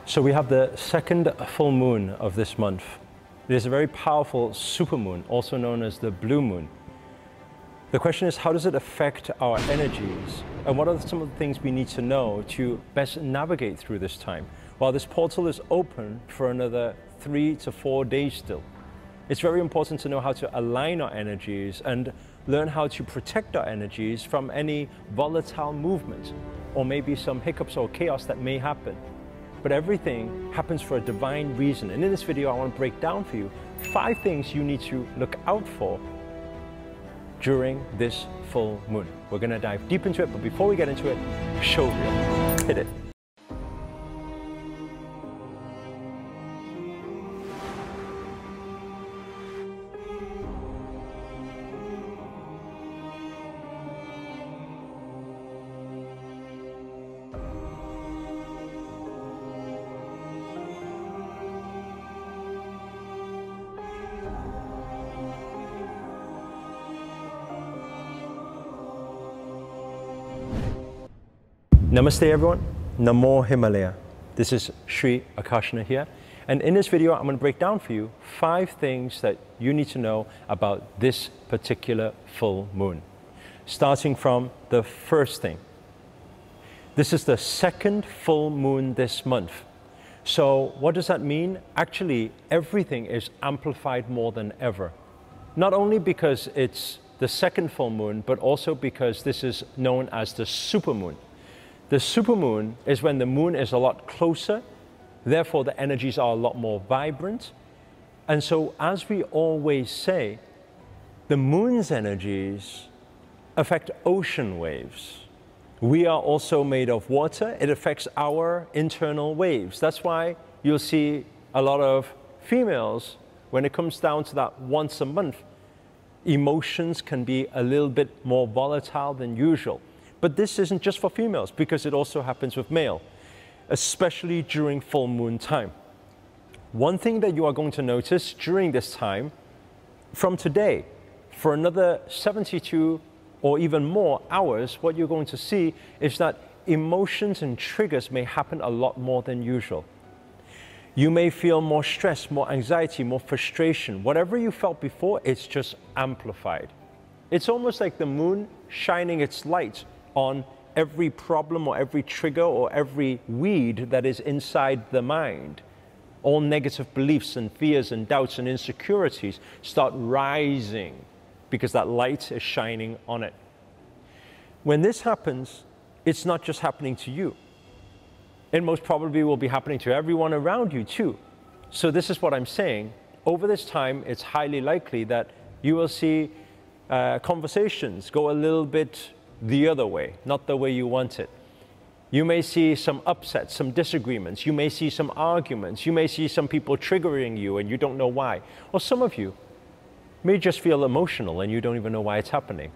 So we have the second full moon of this month. It is a very powerful supermoon, also known as the blue moon. The question is, how does it affect our energies? And what are some of the things we need to know to best navigate through this time? While this portal is open for another 3 to 4 days still, it's very important to know how to align our energies and learn how to protect our energies from any volatile movement or maybe some hiccups or chaos that may happen. But everything happens for a divine reason. And in this video, I want to break down for you 5 things you need to look out for during this full moon. We're going to dive deep into it, but before we get into it, show reel. Hit it. Namaste everyone, Namo Himalaya. This is Sri Akarshana here, and in this video I'm going to break down for you 5 things that you need to know about this particular full moon. Starting from the first thing. This is the second full moon this month. So what does that mean? Actually, everything is amplified more than ever. Not only because it's the second full moon, but also because this is known as the supermoon. The supermoon is when the moon is a lot closer, therefore the energies are a lot more vibrant. And so, as we always say, the moon's energies affect ocean waves. We are also made of water. It affects our internal waves. That's why you'll see a lot of females, when it comes down to that once a month, emotions can be a little bit more volatile than usual. But this isn't just for females, because it also happens with male, especially during full moon time. One thing that you are going to notice during this time, from today, for another 72 or even more hours, what you're going to see is that emotions and triggers may happen a lot more than usual. You may feel more stress, more anxiety, more frustration. Whatever you felt before, it's just amplified. It's almost like the moon shining its light on every problem or every trigger or every weed that is inside the mind. All negative beliefs and fears and doubts and insecurities start rising because that light is shining on it. When this happens, it's not just happening to you. It most probably will be happening to everyone around you too. So this is what I'm saying. Over this time, it's highly likely that you will see conversations go a little bit the other way, not the way you want it. You may see some upsets, some disagreements. You may see some arguments. You may see some people triggering you and you don't know why. Or some of you may just feel emotional and you don't even know why it's happening.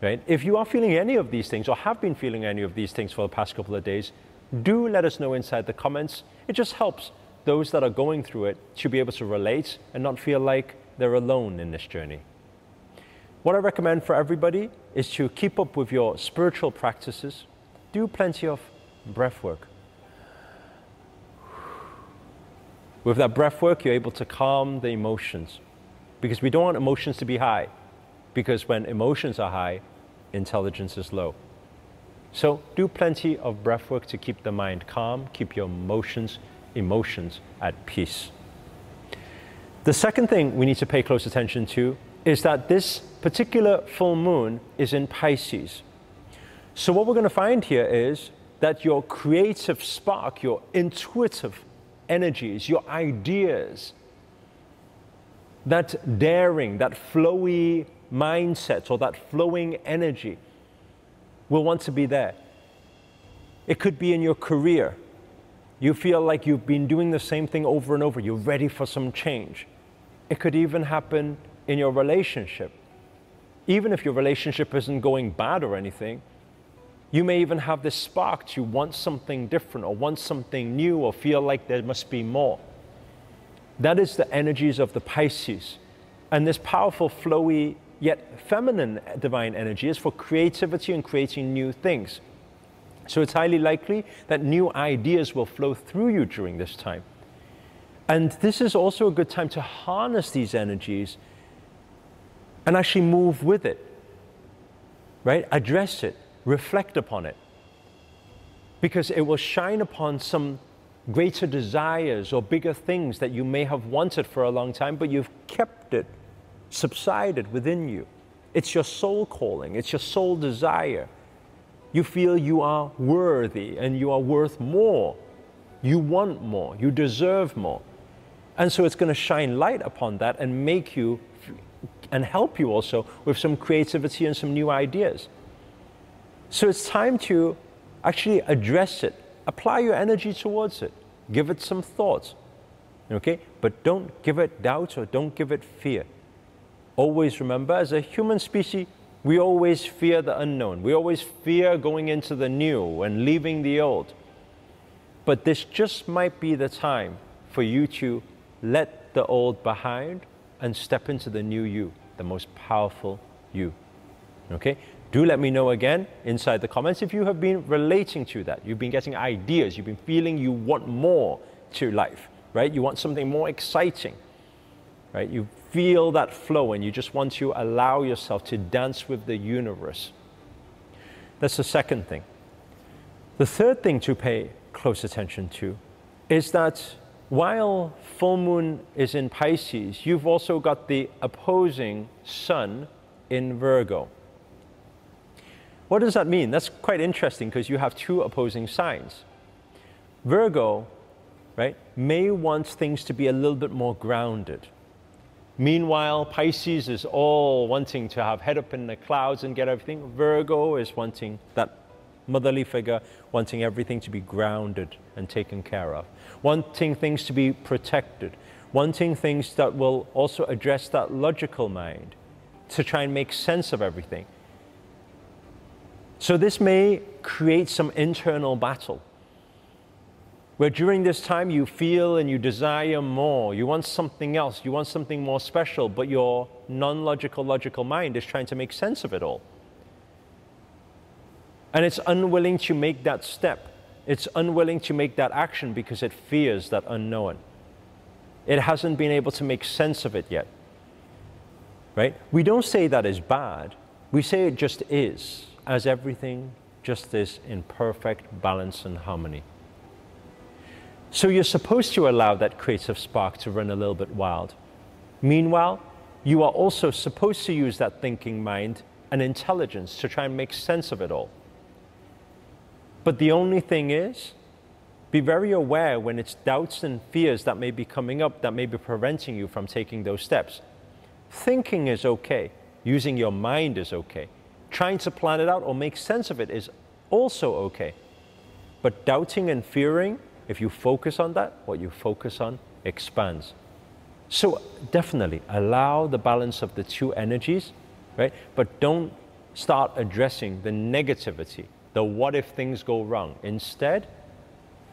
Right? If you are feeling any of these things or have been feeling any of these things for the past couple of days, do let us know inside the comments. It just helps those that are going through it to be able to relate and not feel like they're alone in this journey. What I recommend for everybody is to keep up with your spiritual practices. Do plenty of breath work. With that breath work, you're able to calm the emotions, because we don't want emotions to be high, because when emotions are high, intelligence is low. So do plenty of breath work to keep the mind calm, keep your emotions at peace. The second thing we need to pay close attention to is that this particular full moon is in Pisces. So what we're going to find here is that your creative spark, your intuitive energies, your ideas, that daring, that flowy mindset or that flowing energy will want to be there. It could be in your career. You feel like you've been doing the same thing over and over. You're ready for some change. It could even happen in your relationship. Even if your relationship isn't going bad or anything, you may even have this spark to want something different or want something new or feel like there must be more. That is the energies of the Pisces. And this powerful, flowy, yet feminine divine energy is for creativity and creating new things. So it's highly likely that new ideas will flow through you during this time. And this is also a good time to harness these energies and actually move with it, right? Address it, reflect upon it, because it will shine upon some greater desires or bigger things that you may have wanted for a long time, but you've kept it subsided within you. It's your soul calling, it's your soul desire. You feel you are worthy and you are worth more. You want more, you deserve more. And so it's going to shine light upon that and make you and help you also with some creativity and some new ideas. So it's time to actually address it. Apply your energy towards it. Give it some thought. Okay? But don't give it doubt or don't give it fear. Always remember, as a human species, we always fear the unknown. We always fear going into the new and leaving the old. But this just might be the time for you to let the old behind and step into the new you, the most powerful you. Okay? Do let me know again inside the comments if you have been relating to that. You've been getting ideas. You've been feeling you want more to life, right? You want something more exciting, right? You feel that flow and you just want to allow yourself to dance with the universe. That's the second thing. The third thing to pay close attention to is that while full moon is in Pisces, you've also got the opposing sun in Virgo. What does that mean? That's quite interesting because you have two opposing signs. Virgo, right, may want things to be a little bit more grounded. Meanwhile, Pisces is all wanting to have head up in the clouds and get everything. Virgo is wanting that motherly figure, wanting everything to be grounded and taken care of. Wanting things to be protected. Wanting things that will also address that logical mind to try and make sense of everything. So this may create some internal battle, where during this time you feel and you desire more, you want something else, you want something more special, but your non-logical, logical mind is trying to make sense of it all. And it's unwilling to make that step. It's unwilling to make that action because it fears that unknown. It hasn't been able to make sense of it yet, right? We don't say that is bad. We say it just is, as everything just is in perfect balance and harmony. So you're supposed to allow that creative spark to run a little bit wild. Meanwhile, you are also supposed to use that thinking mind and intelligence to try and make sense of it all. But the only thing is, be very aware when it's doubts and fears that may be coming up that may be preventing you from taking those steps. Thinking is okay. Using your mind is okay. Trying to plan it out or make sense of it is also okay. But doubting and fearing, if you focus on that, what you focus on expands. So definitely allow the balance of the two energies, right? But don't start addressing the negativity, the what if things go wrong. Instead,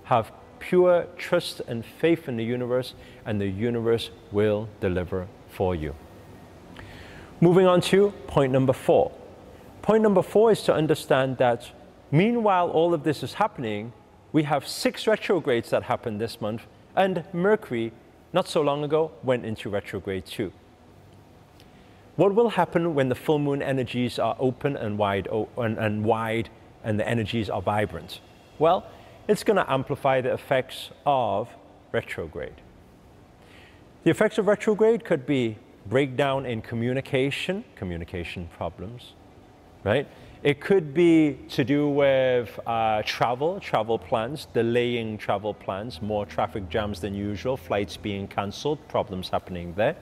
have pure trust and faith in the universe, and the universe will deliver for you. Moving on to point number 4. Point number 4 is to understand that meanwhile all of this is happening, we have 6 retrogrades that happened this month, and Mercury, not so long ago, went into retrograde too. What will happen when the full moon energies are open and wide and the energies are vibrant? Well, it's going to amplify the effects of retrograde. The effects of retrograde could be breakdown in communication problems, right? It could be to do with travel plans, delaying travel plans, more traffic jams than usual, flights being cancelled, problems happening there.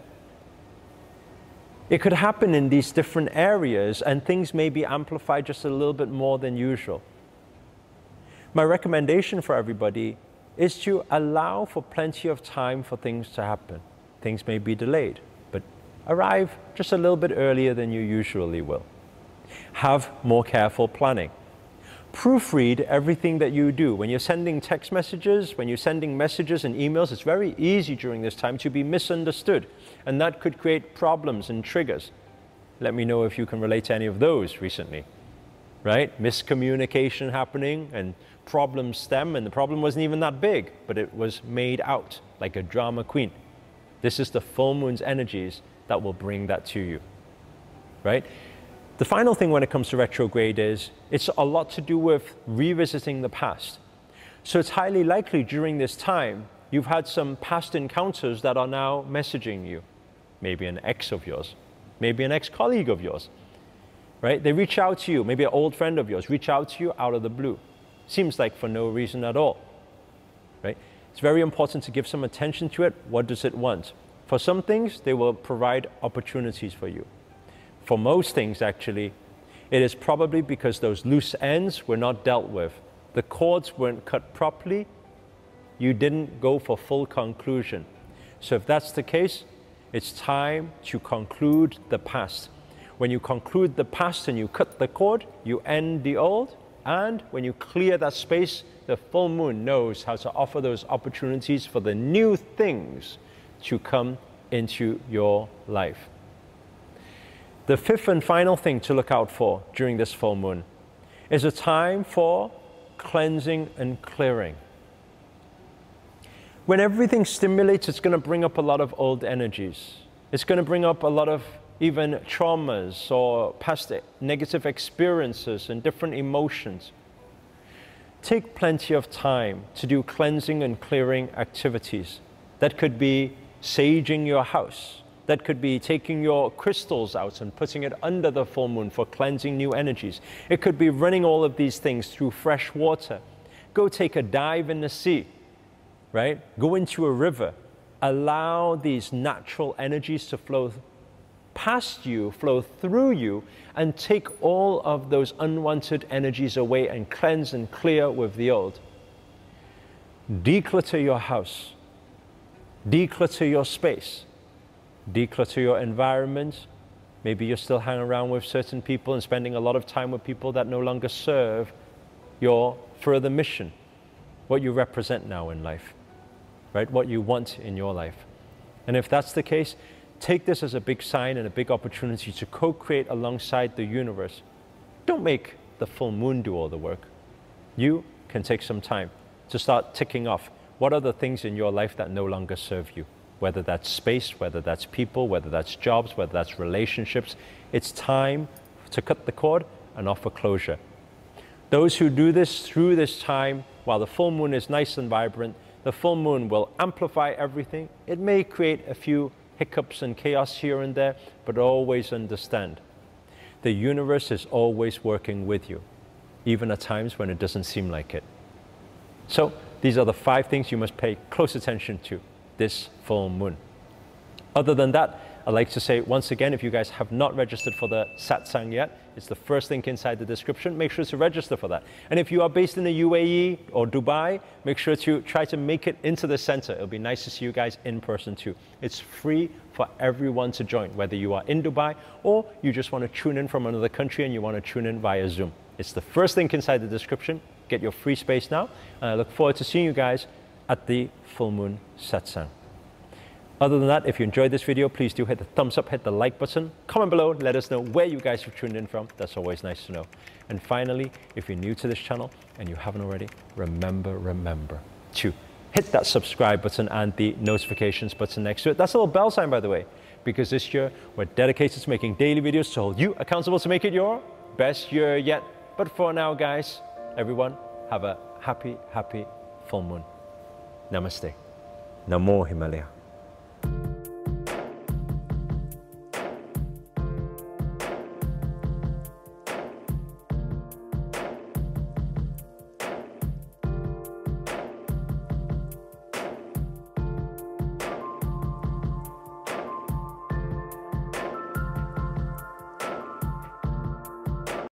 It could happen in these different areas and things may be amplified just a little bit more than usual. My recommendation for everybody is to allow for plenty of time for things to happen. Things may be delayed, but arrive just a little bit earlier than you usually will. Have more careful planning. Proofread everything that you do. When you're sending text messages, when you're sending messages and emails, it's very easy during this time to be misunderstood, and that could create problems and triggers. Let me know if you can relate to any of those recently. right? Miscommunication happening and problems stem, and the problem wasn't even that big, but it was made out like a drama queen. This is the full moon's energies that will bring that to you, right? The final thing when it comes to retrograde is it's a lot to do with revisiting the past. So it's highly likely during this time you've had some past encounters that are now messaging you. Maybe an ex of yours, maybe an ex-colleague of yours, right? They reach out to you, maybe an old friend of yours reach out to you out of the blue. Seems like for no reason at all, right? It's very important to give some attention to it. What does it want? For some things, they will provide opportunities for you. For most things, actually, it is probably because those loose ends were not dealt with. The cords weren't cut properly. You didn't go for full conclusion. So if that's the case, it's time to conclude the past. When you conclude the past and you cut the cord, you end the old. And when you clear that space, the full moon knows how to offer those opportunities for the new things to come into your life. The fifth and final thing to look out for during this full moon is a time for cleansing and clearing. When everything stimulates, it's going to bring up a lot of old energies. It's going to bring up a lot of even traumas or past negative experiences and different emotions. Take plenty of time to do cleansing and clearing activities. That could be saging your house. That could be taking your crystals out and putting it under the full moon for cleansing new energies. It could be running all of these things through fresh water. Go take a dive in the sea, right? Go into a river. Allow these natural energies to flow past you, flow through you, and take all of those unwanted energies away and cleanse and clear with the old. Declutter your house. Declutter your space. Declutter your environment. Maybe you're still hanging around with certain people and spending a lot of time with people that no longer serve your further mission, what you represent now in life, right? What you want in your life. And if that's the case, take this as a big sign and a big opportunity to co-create alongside the universe. Don't make the full moon do all the work. You can take some time to start ticking off what are the things in your life that no longer serve you, whether that's space, whether that's people, whether that's jobs, whether that's relationships. It's time to cut the cord and offer closure. Those who do this through this time, while the full moon is nice and vibrant, the full moon will amplify everything. It may create a few hiccups and chaos here and there, but always understand the universe is always working with you, even at times when it doesn't seem like it. So these are the 5 things you must pay close attention to this full moon. Other than that, I'd like to say once again, if you guys have not registered for the satsang yet, it's the first link inside the description. Make sure to register for that. And if you are based in the UAE or Dubai, make sure to try to make it into the center. It'll be nice to see you guys in person too. It's free for everyone to join, whether you are in Dubai or you just want to tune in from another country and you want to tune in via Zoom. It's the first link inside the description. Get your free space now. And I look forward to seeing you guys at the full moon satsang. Other than that, if you enjoyed this video, please do hit the thumbs up, hit the like button, comment below, let us know where you guys have tuned in from. That's always nice to know. And finally, if you're new to this channel and you haven't already, remember to hit that subscribe button and the notifications button next to it. That's a little bell sign, by the way, because this year we're dedicated to making daily videos to hold you accountable to make it your best year yet. But for now, guys, everyone, have a happy full moon. Namaste. Namo Himalaya.